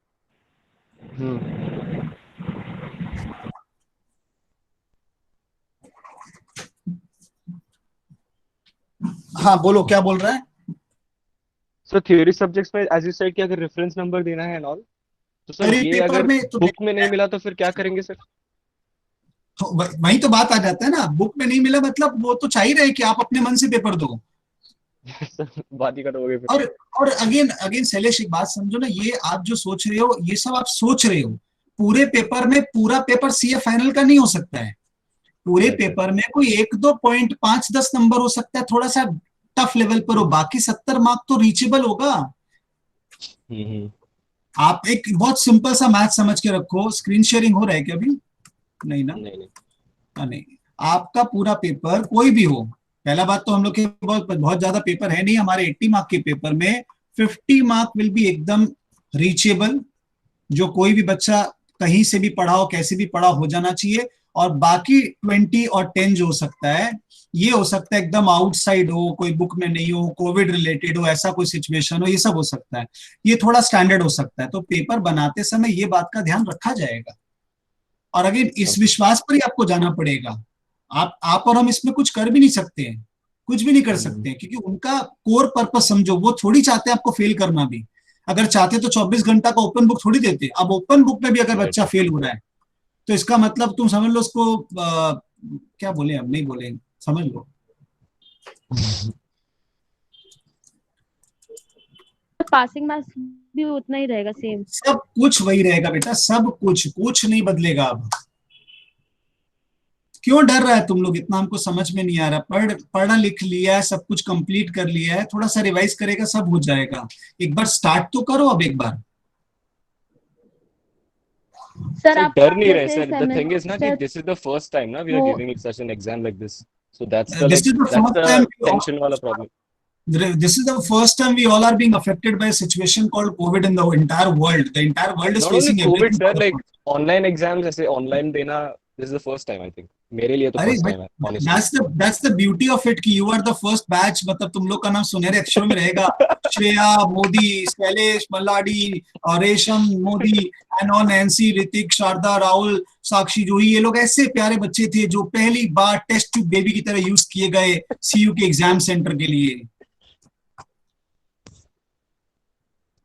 हाँ बोलो, क्या बोल रहा है। सर थ्योरी सब्जेक्ट्स में एज यू सेड कि अगर रेफरेंस नंबर देना है एंड ऑल, तो सर अरे ये पेपर अगर में तो बुक में नहीं मिला तो फिर क्या करेंगे सर? वही तो बात आ जाता है ना, बुक में नहीं मिला मतलब वो तो चाहिए रहे कि आप अपने मन से पेपर दो। बात ही करोगे फिर। और अगेन अगेन शैलेश, एक बात समझो ना, ये आप जो सोच रहे हो, ये सब आप सोच रहे हो, पूरे पेपर में पूरा पेपर CA फाइनल का नहीं हो सकता है। पूरे पेपर में कोई 1-2 पॉइंट 5-10 नंबर हो सकता है, थोड़ा सा टफ लेवल पर हो, बाकी 70 मार्क तो रीचेबल होगा। आप एक बहुत सिंपल सा मैथ समझ के रखो। स्क्रीन शेयरिंग हो रहा है क्या अभी? नहीं ना, नहीं। आपका पूरा पेपर कोई भी हो, पहला बात तो हम लोग के बहुत ज्यादा पेपर है नहीं, हमारे 80 मार्क के पेपर में 50 मार्क विल बी एकदम रीचेबल, जो कोई भी बच्चा कहीं से भी पढ़ा हो, कैसे भी पढ़ा हो जाना चाहिए। और बाकी 20 और 10 जो हो सकता है, ये हो सकता है एकदम आउटसाइड हो, कोई बुक में नहीं हो, कोविड रिलेटेड हो, ऐसा कोई सिचुएशन हो, ये सब हो सकता है। ये थोड़ा स्टैंडर्ड हो सकता है, तो पेपर बनाते समय ये बात का ध्यान रखा जाएगा। और अगर इस विश्वास पर ही आपको जाना पड़ेगा, आप और हम इसमें कुछ कर भी नहीं सकते हैं, कुछ भी नहीं कर सकते हैं, क्योंकि उनका कोर पर्पस समझो, वो थोड़ी चाहते हैं आपको फेल करना भी। अगर चाहते तो 24 घंटा का ओपन बुक थोड़ी देते। अब ओपन बुक में भी अगर बच्चा फेल हो रहा है तो इसका मतलब तुम समझ लो उसको क्या बोले, हम नहीं बोले, समझ लो। पासिंग मार्क्स भी उतना ही रहेगा, सेम। सब कुछ वही रहेगा बेटा, सब कुछ नहीं बदलेगा। अब क्यों डर रहा है तुम लोग इतना, हमको समझ में नहीं आ रहा। पढ़ा लिख लिया है, सब कुछ कंप्लीट कर लिया है, थोड़ा सा रिवाइज करेगा सब हो जाएगा। एक बार स्टार्ट तो करो अब एक बार। सर आप डर नहीं रहे जैसे सर। द थिंग इज ना कि this is the first time ना we are giving such an exam like this, so that's the tension वाला problem. This is the first time we all are being affected by a situation called COVID in the entire world. The entire world is Not facing only COVID, everything. sir, like online exams ऐसे online देना, this is the first time I think. मेरे लिए तो अरे first time है, honestly. that's the beauty of it कि you are the first batch, मतलब तुम लोग का नाम सुनहरे अक्षरों में रहेगा। श्रेया मोदी, शैलेश मल्लाडी और Resham Modi, and on Nancy, Hrithik, Sharada, Rahul, Sakshi, Juhi, ये लोग ऐसे प्यारे बच्चे थे जो पहली बार टेस्ट ट्यूब बेबी की तरह यूज किए गए CU के एग्जाम सेंटर के लिए।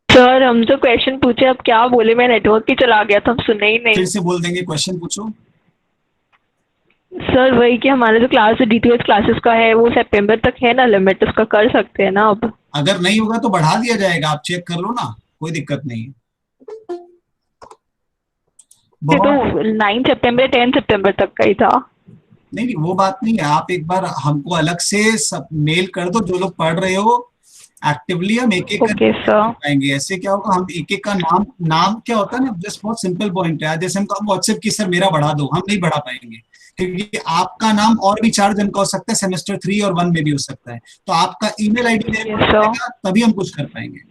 सर हम तो क्वेश्चन पूछे, अब क्या बोले, मैं नेटवर्क ही चला गया था, हम सुने ही नहीं। फिर से बोल देंगे, क्वेश्चन पूछो। सर वही कि हमारे जो क्लास D2H क्लासेस का है वो सितंबर तक है ना लिमिट, उसका कर सकते हैं ना अब? अगर नहीं होगा तो बढ़ा दिया जाएगा, आप चेक कर लो ना, कोई दिक्कत नहीं है। ये तो 9 सितंबर 10 सितंबर तक का ही था। नहीं वो बात नहीं है, आप एक बार हमको अलग से सब मेल कर दो, जो लोग पढ़ रहे हो एक्टिवली हम एक एक ओके सर। पाएंगे। ऐसे क्या होगा, हम एक एक का नाम क्या होता है ना, जस्ट बहुत सिंपल पॉइंट है। जैसे हम व्हाट्सएप की सर मेरा बढ़ा दो, हम नहीं बढ़ा पाएंगे, क्योंकि आपका नाम और भी 4 जन का हो सकता है, सेमेस्टर 3 और 1 में भी हो सकता है। तो आपका ईमेल आईडी Yes, sir. तभी हम कुछ कर पाएंगे।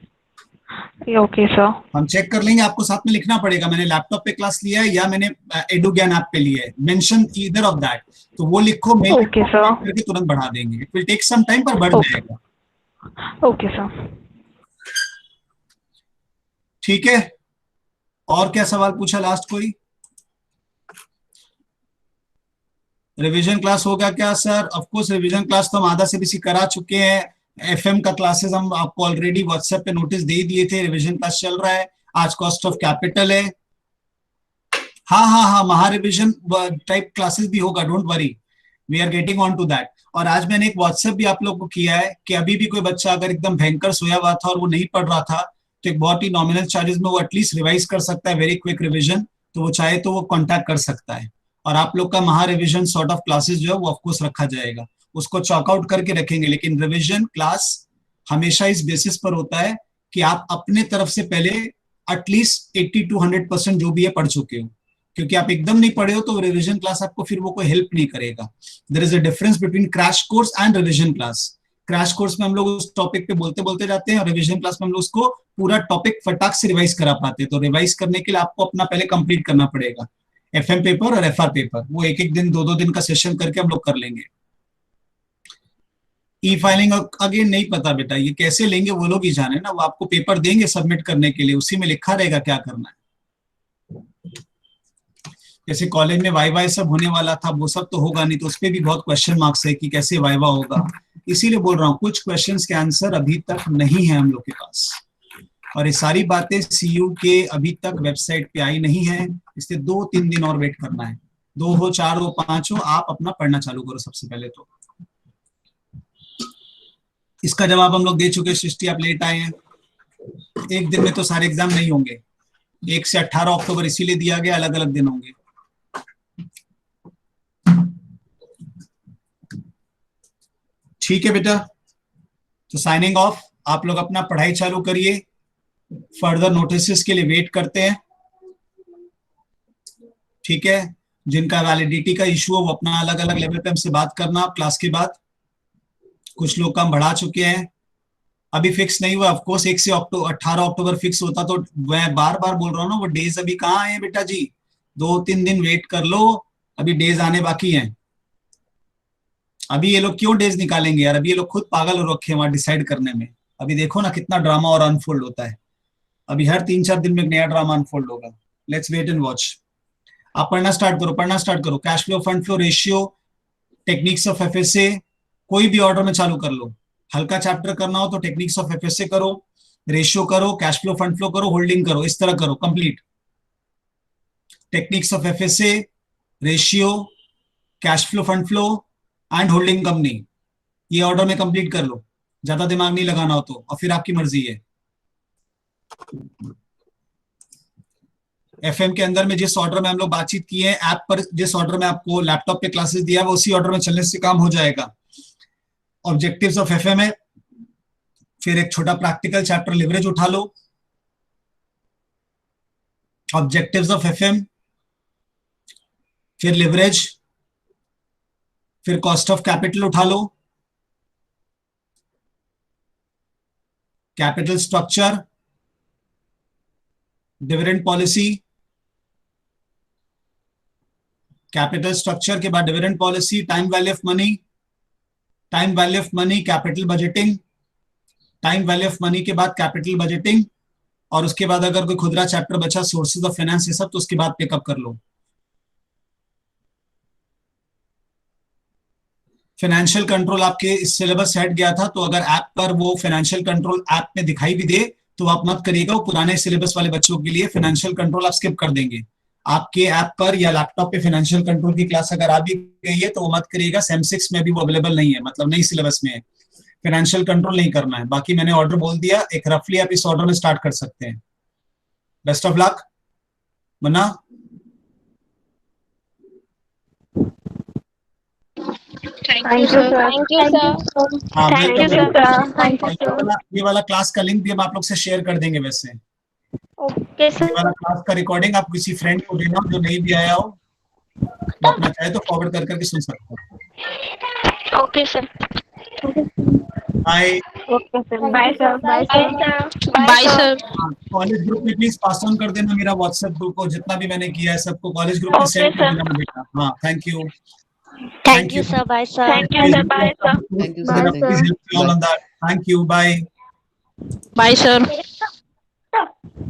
Okay sir. हम चेक कर लेंगे, आपको साथ में लिखना पड़ेगा मैंने लैपटॉप पे क्लास लिया है या मैंने एडु ज्ञान ऐप पे लिया है, मेंशन ईदर ऑफ दैट। तो वो लिखो, मेल Okay, sir. करके तुरंत बढ़ा देंगे। It will take some time, पर बढ़ Okay. जाएगा। Okay sir. ठीक है, और क्या सवाल पूछा लास्ट कोई? रिवीजन क्लास होगा क्या sir? Of course revision class तो हम आधा से बेसी करा चुके हैं। एफएम का क्लासेस हम आपको ऑलरेडी व्हाट्सएप पे नोटिस दे दिए थे, रिवीजन क्लास चल रहा है। आज कॉस्ट ऑफ कैपिटल है। हाँ, महा रिवीजन टाइप क्लासेस भी होगा, don't worry, we are getting on to that. और आज मैंने एक व्हाट्सएप भी आप लोग को किया है कि अभी भी कोई बच्चा अगर एकदम भयंकर सोया हुआ था और वो नहीं पढ़ रहा था, तो एक बहुत ही नॉमिनल चार्जेस में वो एटलीस्ट रिवाइज कर सकता है, वेरी क्विक रिविजन। तो वो चाहे तो वो कॉन्टैक्ट कर सकता है। और आप लोग का महा रिविजन सॉर्ट ऑफ क्लासेस जो है वो ऑफकोर्स रखा जाएगा, उसको चॉकआउट करके रखेंगे। लेकिन रिविजन क्लास हमेशा इस बेसिस पर होता है कि आप अपने तरफ से पहले एटलीस्ट 80 to 100% जो भी है पढ़ चुके हो, क्योंकि आप एकदम नहीं पढ़े हो तो रिवीजन क्लास आपको फिर वो कोई हेल्प नहीं करेगा। There is a difference between crash course and revision class. Crash course में हम लोग उस टॉपिक पे बोलते बोलते जाते हैं, और रिवीजन क्लास में हम लोग उसको पूरा टॉपिक फटाक से रिवाइज करा पाते हैं। तो रिवाइज करने के लिए आपको अपना पहले कंप्लीट करना पड़ेगा। एफएम पेपर और एफआर पेपर वो एक एक दिन 2-2 दिन का सेशन करके हम लोग कर लेंगे। ई फाइलिंग अगेन नहीं पता बेटा, ये कैसे लेंगे वो लोग ही जाने ना। वो आपको पेपर देंगे सबमिट करने के लिए, उसी में लिखा रहेगा क्या करना है। जैसे कॉलेज में वाइवा सब होने वाला था, वो सब तो होगा नहीं, तो उसपे भी बहुत क्वेश्चन मार्क्स है कि कैसे वाइवा होगा। इसीलिए बोल रहा हूँ कुछ क्वेश्चंस के आंसर अभी तक नहीं है हम लोग के पास, और ये सारी बातें सीयू के अभी तक वेबसाइट पे आई नहीं है, इसलिए 2-3 दिन और वेट करना है। 2 हो 4 हो 5 हो, आप अपना पढ़ना चालू करो सबसे पहले। तो इसका जवाब हम लोग दे चुके। सृष्टि आप लेट आए हैं। एक दिन में तो सारे एग्जाम नहीं होंगे, 1 से 18 अक्टूबर इसीलिए दिया गया, अलग अलग दिन होंगे। ठीक है बेटा, तो साइनिंग ऑफ। आप लोग अपना पढ़ाई चालू करिए, फर्दर नोटिस के लिए वेट करते हैं। ठीक है, जिनका वैलिडिटी का इशू हो वो अपना अलग अलग लेवल पे हमसे बात करना क्लास के बाद। कुछ लोग काम बढ़ा चुके हैं, अभी फिक्स नहीं हुआ। ऑफकोर्स 1 से 18 अक्टूबर फिक्स होता तो मैं बार बार बोल रहा हूँ ना, वो डेज अभी कहाँ आए बेटा जी, 2-3 दिन वेट कर लो, अभी डेज आने बाकी हैं। अभी ये लोग क्यों डेज निकालेंगे यार, अभी ये लोग खुद पागल हो रखे हैं वहां डिसाइड करने में। अभी देखो ना कितना ड्रामा और अनफोल्ड होता है, अभी हर 3-4 दिन में एक नया ड्रामा अनफोल्ड होगा। Let's wait and watch. आप पढ़ना स्टार्ट करो। Cash flow, fund flow, ratio, techniques of FSA, कोई भी ऑर्डर में चालू कर लो। हल्का चैप्टर करना हो तो टेक्निक्स ऑफ एफएसए करो, रेशियो करो, कैश फ्लो फंड फ्लो करो, होल्डिंग करो, इस तरह करो complete. Techniques of FSA, ratio, cash flow fund flow and holding company, ये ऑर्डर में कंप्लीट कर लो। ज्यादा दिमाग नहीं लगाना हो तो, और फिर आपकी मर्जी है। एफएम के अंदर में जिस ऑर्डर में हम लोग बातचीत किए हैं, ऐप पर जिस ऑर्डर में आपको लैपटॉप पे क्लासेस दिया है, वो उसी ऑर्डर में चलने से काम हो जाएगा। ऑब्जेक्टिव्स ऑफ एफएम है, फिर एक छोटा प्रैक्टिकल चैप्टर लिवरेज उठा लो। ऑब्जेक्टिव्स ऑफ एफएम, फिर लिवरेज, फिर कॉस्ट ऑफ कैपिटल उठा लो, capital structure, dividend policy, capital structure के बाद dividend policy, time value of money, time value of money, capital budgeting, time value of money के बाद कैपिटल बजटिंग, और उसके बाद अगर कोई खुदरा चैप्टर बचा सोर्सेज ऑफ फाइनेंस ये सब, तो उसके बाद पिकअप कर लो। फाइनेंशियल कंट्रोल आपके इस सिलेबस सेट गया था, तो अगर ऐप पर वो फाइनेंशियल कंट्रोल ऐप में दिखाई भी दे तो आप मत करिएगा, वो पुराने सिलेबस वाले बच्चों के लिए फाइनेंशियल कंट्रोल आप स्किप कर देंगे। आपके ऐप पर या लैपटॉप पे फाइनेंशियल कंट्रोल की क्लास अगर आ भी गई है तो वो मत करिएगा, सेम 6 में भी वो अवेलेबल नहीं है, मतलब नई सिलेबस में है, फाइनेंशियल कंट्रोल नहीं करना है। बाकी मैंने ऑर्डर बोल दिया, एक रफली आप इस ऑर्डर में स्टार्ट कर सकते हैं। Best of luck. मना thank you sir. Thank you sir. हाँ thank you welcome. Sir. Thank you ये वाला क्लास का लिंक भी हम आप लोग से शेयर कर देंगे। वैसे ओके ये सर। वाला क्लास का रिकॉर्डिंग आप किसी फ्रेंड को देना जो नहीं भी आया हो, वो अपना चाहे तो फॉरवर्ड कर करके सुन सकते हो। Okay sir. Bye. Okay sir. Bye sir. Bye sir. Bye sir. College group में प्लीज पास ऑन कर देना मेरा व्हाट्सएप ग्रुप को, जितना भी मैंने किया है सबको कॉलेज ग्रुप में Okay, सेंड कर sir. देना बेटा। हाँ thank you. Thank you sir. Bye sir. Thank you sir. Bye sir. Thank you, sir. Bye, Thank you. sir. Thank you. Bye. Bye sir.